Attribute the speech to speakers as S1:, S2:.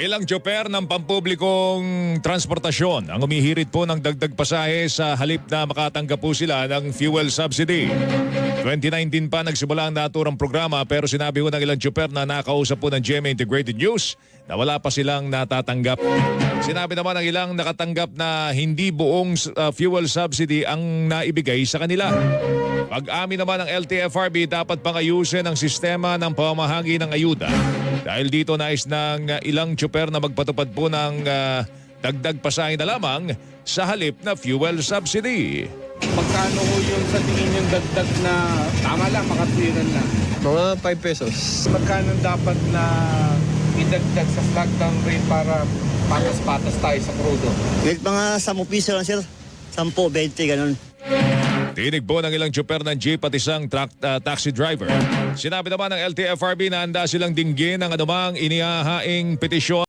S1: Ilang tsoper ng pampublikong transportasyon ang umihirit po ng dagdag pasahe sa halip na makatanggap po sila ng fuel subsidy. 2019 pa nagsimula ang naturang programa pero sinabi ko ng ilang tsoper na nakausap po ng GMA Integrated News na wala pa silang natatanggap. Sinabi naman ng ilang nakatanggap na hindi buong fuel subsidy ang naibigay sa kanila. Pag-amin naman ng LTFRB, dapat pang ayusin ang sistema ng pamamahagi ng ayuda. Dahil dito nais ng ilang tsuper na magpatupad po ng dagdag pasahe na lamang sa halip na fuel subsidy.
S2: Magkano ho yun sa tingin yung dagdag na tama lang, makatwiran lang?
S3: Mga 5 pesos.
S2: Magkano dapat na idagdag sa flag down rate para patas-patas tayo sa crudo?
S4: Kahit mga 10 piso lang sir. 10, 20, ganun.
S1: Tinig po ng ilang tsuper ng jeep at isang taxi driver. Sinabi naman ng LTFRB na handa silang dinggin ang anumang inihahaing petisyon